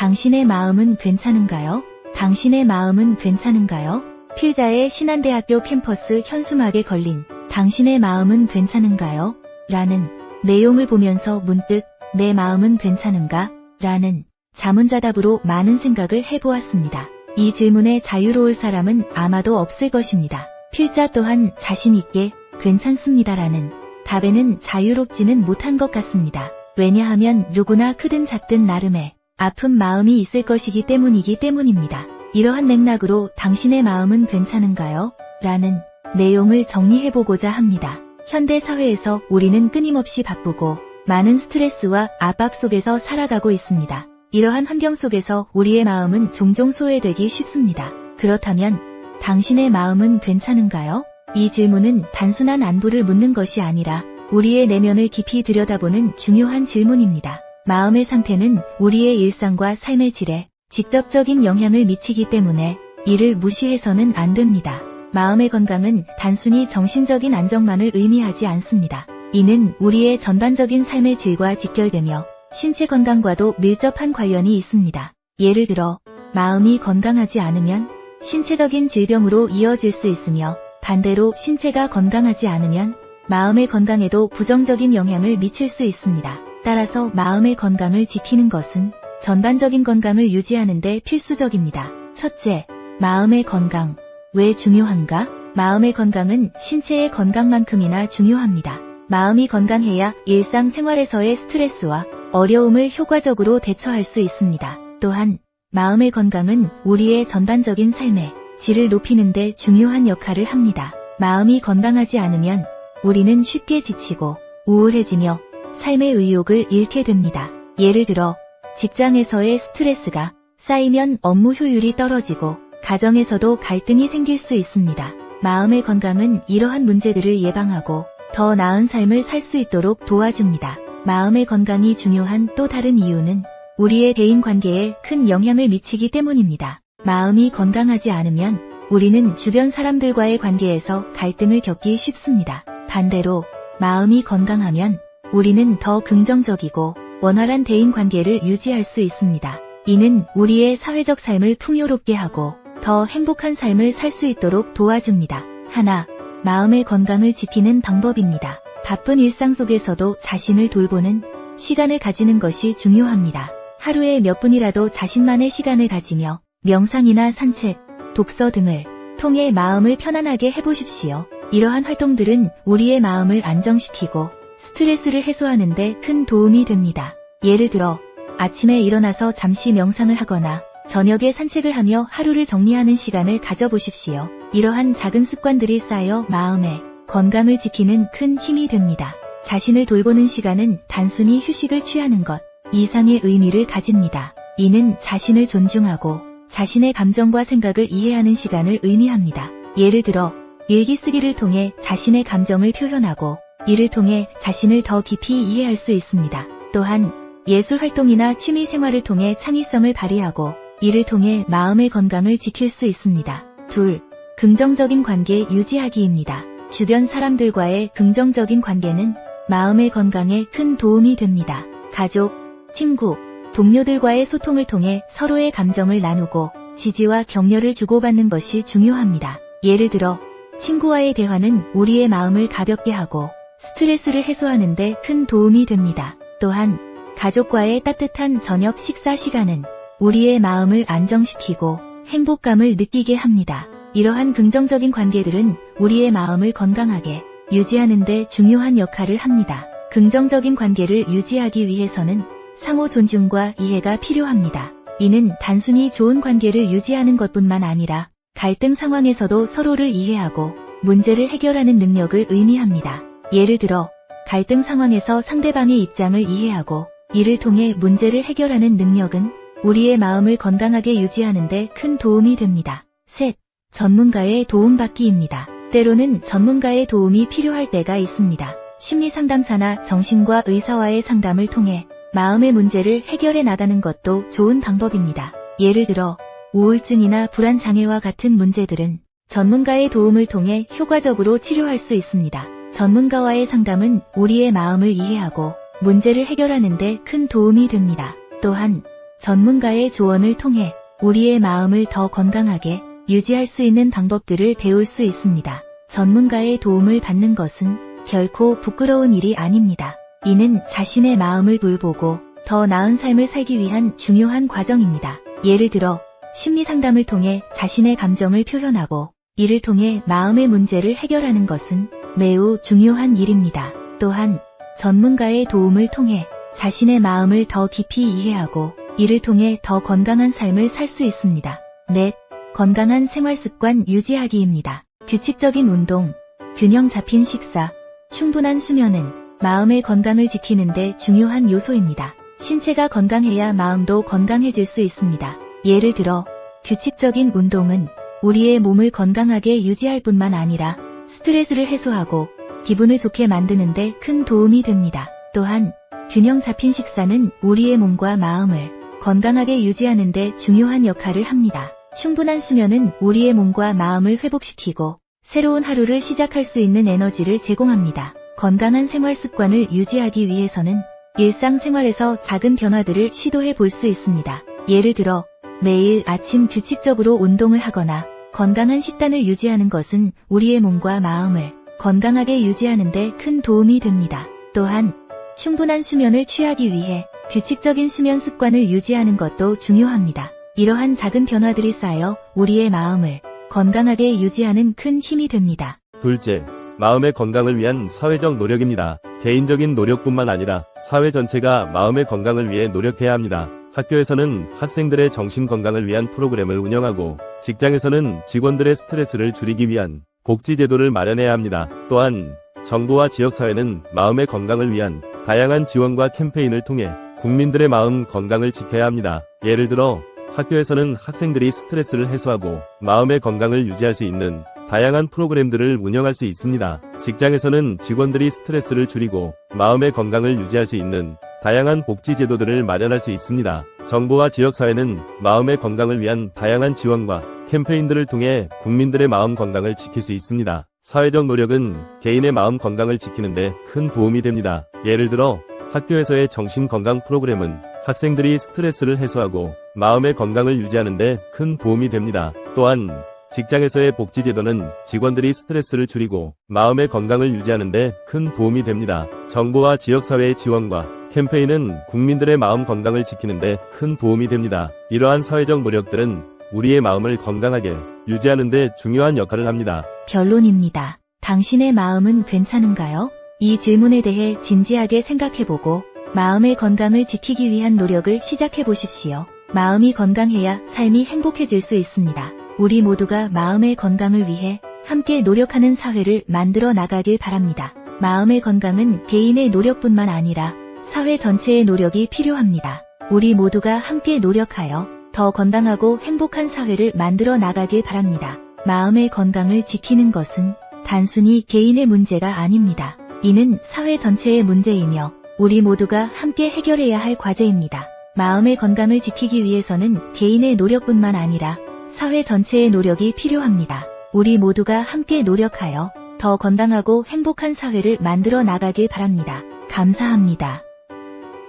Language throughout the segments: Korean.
당신의 마음은 괜찮은가요? 당신의 마음은 괜찮은가요? 필자의 신한대학교 캠퍼스 현수막에 걸린 당신의 마음은 괜찮은가요? 라는 내용을 보면서 문득 내 마음은 괜찮은가? 라는 자문자답으로 많은 생각을 해보았습니다. 이 질문에 자유로울 사람은 아마도 없을 것입니다. 필자 또한 자신 있게 괜찮습니다라는 답에는 자유롭지는 못한 것 같습니다. 왜냐하면 누구나 크든 작든 나름의 아픈 마음이 있을 것이기 때문입니다. 이러한 맥락으로 당신의 마음은 괜찮은가요? 라는 내용을 정리해보고자 합니다. 현대 사회에서 우리는 끊임없이 바쁘고 많은 스트레스와 압박 속에서 살아가고 있습니다. 이러한 환경 속에서 우리의 마음은 종종 소외되기 쉽습니다. 그렇다면 당신의 마음은 괜찮은가요? 이 질문은 단순한 안부를 묻는 것이 아니라 우리의 내면을 깊이 들여다보는 중요한 질문입니다. 마음의 상태는 우리의 일상과 삶의 질에 직접적인 영향을 미치기 때문에 이를 무시해서는 안 됩니다. 마음의 건강은 단순히 정신적인 안정만을 의미하지 않습니다. 이는 우리의 전반적인 삶의 질과 직결되며 신체 건강과도 밀접한 관련이 있습니다. 예를 들어 마음이 건강하지 않으면 신체적인 질병으로 이어질 수 있으며 반대로 신체가 건강하지 않으면 마음의 건강에도 부정적인 영향을 미칠 수 있습니다. 따라서 마음의 건강을 지키는 것은 전반적인 건강을 유지하는 데 필수적입니다. 첫째, 마음의 건강. 왜 중요한가? 마음의 건강은 신체의 건강만큼이나 중요합니다. 마음이 건강해야 일상생활에서의 스트레스와 어려움을 효과적으로 대처할 수 있습니다. 또한 마음의 건강은 우리의 전반적인 삶의 질을 높이는 데 중요한 역할을 합니다. 마음이 건강하지 않으면 우리는 쉽게 지치고 우울해지며 삶의 의욕을 잃게 됩니다. 예를 들어 직장에서의 스트레스가 쌓이면 업무 효율이 떨어지고 가정에서도 갈등이 생길 수 있습니다. 마음의 건강은 이러한 문제들을 예방하고 더 나은 삶을 살 수 있도록 도와줍니다. 마음의 건강이 중요한 또 다른 이유는 우리의 대인관계에 큰 영향을 미치기 때문입니다. 마음이 건강하지 않으면 우리는 주변 사람들과의 관계에서 갈등을 겪기 쉽습니다. 반대로 마음이 건강하면 우리는 더 긍정적이고 원활한 대인관계를 유지할 수 있습니다. 이는 우리의 사회적 삶을 풍요롭게 하고 더 행복한 삶을 살 수 있도록 도와줍니다. 하나, 마음의 건강을 지키는 방법입니다. 바쁜 일상 속에서도 자신을 돌보는 시간을 가지는 것이 중요합니다. 하루에 몇 분이라도 자신만의 시간을 가지며 명상이나 산책, 독서 등을 통해 마음을 편안하게 해보십시오. 이러한 활동들은 우리의 마음을 안정시키고 스트레스를 해소하는 데 큰 도움이 됩니다. 예를 들어 아침에 일어나서 잠시 명상을 하거나 저녁에 산책을 하며 하루를 정리하는 시간을 가져보십시오. 이러한 작은 습관들이 쌓여 마음의 건강을 지키는 큰 힘이 됩니다. 자신을 돌보는 시간은 단순히 휴식을 취하는 것 이상의 의미를 가집니다. 이는 자신을 존중하고 자신의 감정과 생각을 이해하는 시간을 의미합니다. 예를 들어 일기 쓰기를 통해 자신의 감정을 표현하고 이를 통해 자신을 더 깊이 이해할 수 있습니다. 또한 예술 활동이나 취미 생활을 통해 창의성을 발휘하고 이를 통해 마음의 건강을 지킬 수 있습니다. 둘, 긍정적인 관계 유지하기입니다. 주변 사람들과의 긍정적인 관계는 마음의 건강에 큰 도움이 됩니다. 가족, 친구, 동료들과의 소통을 통해 서로의 감정을 나누고 지지와 격려를 주고받는 것이 중요합니다. 예를 들어 친구와의 대화는 우리의 마음을 가볍게 하고 스트레스를 해소하는 데 큰 도움이 됩니다. 또한 가족과의 따뜻한 저녁 식사 시간은 우리의 마음을 안정시키고 행복감을 느끼게 합니다. 이러한 긍정적인 관계들은 우리의 마음을 건강하게 유지하는 데 중요한 역할을 합니다. 긍정적인 관계를 유지하기 위해서는 상호 존중과 이해가 필요합니다. 이는 단순히 좋은 관계를 유지하는 것뿐만 아니라 갈등 상황에서도 서로를 이해하고 문제를 해결하는 능력을 의미합니다. 예를 들어 갈등 상황에서 상대방의 입장을 이해하고 이를 통해 문제를 해결하는 능력은 우리의 마음을 건강하게 유지하는 데 큰 도움이 됩니다. 셋, 전문가의 도움받기입니다. 때로는 전문가의 도움이 필요할 때가 있습니다. 심리상담사나 정신과 의사와의 상담을 통해 마음의 문제를 해결해 나가는 것도 좋은 방법입니다. 예를 들어 우울증이나 불안장애와 같은 문제들은 전문가의 도움을 통해 효과적으로 치료할 수 있습니다. 전문가와의 상담은 우리의 마음을 이해하고 문제를 해결하는 데 큰 도움이 됩니다. 또한 전문가의 조언을 통해 우리의 마음을 더 건강하게 유지할 수 있는 방법들을 배울 수 있습니다. 전문가의 도움을 받는 것은 결코 부끄러운 일이 아닙니다. 이는 자신의 마음을 돌보고 더 나은 삶을 살기 위한 중요한 과정입니다. 예를 들어 심리 상담을 통해 자신의 감정을 표현하고 이를 통해 마음의 문제를 해결하는 것은 매우 중요한 일입니다. 또한 전문가의 도움을 통해 자신의 마음을 더 깊이 이해하고 이를 통해 더 건강한 삶을 살 수 있습니다. 넷, 건강한 생활 습관 유지하기입니다. 규칙적인 운동, 균형 잡힌 식사, 충분한 수면은 마음의 건강을 지키는 데 중요한 요소입니다. 신체가 건강해야 마음도 건강해질 수 있습니다. 예를 들어 규칙적인 운동은 우리의 몸을 건강하게 유지할 뿐만 아니라 스트레스를 해소하고 기분을 좋게 만드는 데 큰 도움이 됩니다. 또한 균형 잡힌 식사는 우리의 몸과 마음을 건강하게 유지하는 데 중요한 역할을 합니다. 충분한 수면은 우리의 몸과 마음을 회복시키고 새로운 하루를 시작할 수 있는 에너지를 제공합니다. 건강한 생활 습관을 유지하기 위해서는 일상생활에서 작은 변화들을 시도해 볼 수 있습니다. 예를 들어 매일 아침 규칙적으로 운동을 하거나 건강한 식단을 유지하는 것은 우리의 몸과 마음을 건강하게 유지하는 데 큰 도움이 됩니다. 또한 충분한 수면을 취하기 위해 규칙적인 수면 습관을 유지하는 것도 중요합니다. 이러한 작은 변화들이 쌓여 우리의 마음을 건강하게 유지하는 큰 힘이 됩니다. 둘째, 마음의 건강을 위한 사회적 노력입니다. 개인적인 노력뿐만 아니라 사회 전체가 마음의 건강을 위해 노력해야 합니다. 학교에서는 학생들의 정신 건강을 위한 프로그램을 운영하고 직장에서는 직원들의 스트레스를 줄이기 위한 복지 제도를 마련해야 합니다. 또한 정부와 지역사회는 마음의 건강을 위한 다양한 지원과 캠페인을 통해 국민들의 마음 건강을 지켜야 합니다. 예를 들어 학교에서는 학생들이 스트레스를 해소하고 마음의 건강을 유지할 수 있는 다양한 프로그램들을 운영할 수 있습니다. 직장에서는 직원들이 스트레스를 줄이고 마음의 건강을 유지할 수 있는 다양한 복지 제도들을 마련할 수 있습니다. 정부와 지역사회는 마음의 건강을 위한 다양한 지원과 캠페인들을 통해 국민들의 마음 건강을 지킬 수 있습니다. 사회적 노력은 개인의 마음 건강을 지키는 데 큰 도움이 됩니다. 예를 들어 학교에서의 정신건강 프로그램은 학생들이 스트레스를 해소하고 마음의 건강을 유지하는 데 큰 도움이 됩니다. 또한 직장에서의 복지제도는 직원들이 스트레스를 줄이고 마음의 건강을 유지하는 데 큰 도움이 됩니다. 정부와 지역사회의 지원과 캠페인은 국민들의 마음 건강을 지키는 데 큰 도움이 됩니다. 이러한 사회적 노력들은 우리의 마음을 건강하게 유지하는 데 중요한 역할을 합니다. 결론입니다. 당신의 마음은 괜찮은가요? 이 질문에 대해 진지하게 생각해보고 마음의 건강을 지키기 위한 노력을 시작해 보십시오. 마음이 건강해야 삶이 행복해질 수 있습니다. 우리 모두가 마음의 건강을 위해 함께 노력하는 사회를 만들어 나가길 바랍니다. 마음의 건강은 개인의 노력뿐만 아니라 사회 전체의 노력이 필요합니다. 우리 모두가 함께 노력하여 더 건강하고 행복한 사회를 만들어 나가길 바랍니다. 마음의 건강을 지키는 것은 단순히 개인의 문제가 아닙니다. 이는 사회 전체의 문제이며 우리 모두가 함께 해결해야 할 과제입니다. 마음의 건강을 지키기 위해서는 개인의 노력뿐만 아니라 사회 전체의 노력이 필요합니다. 우리 모두가 함께 노력하여 더 건강하고 행복한 사회를 만들어 나가길 바랍니다. 감사합니다.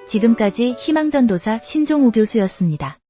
지금까지 희망전도사 신종우 교수였습니다.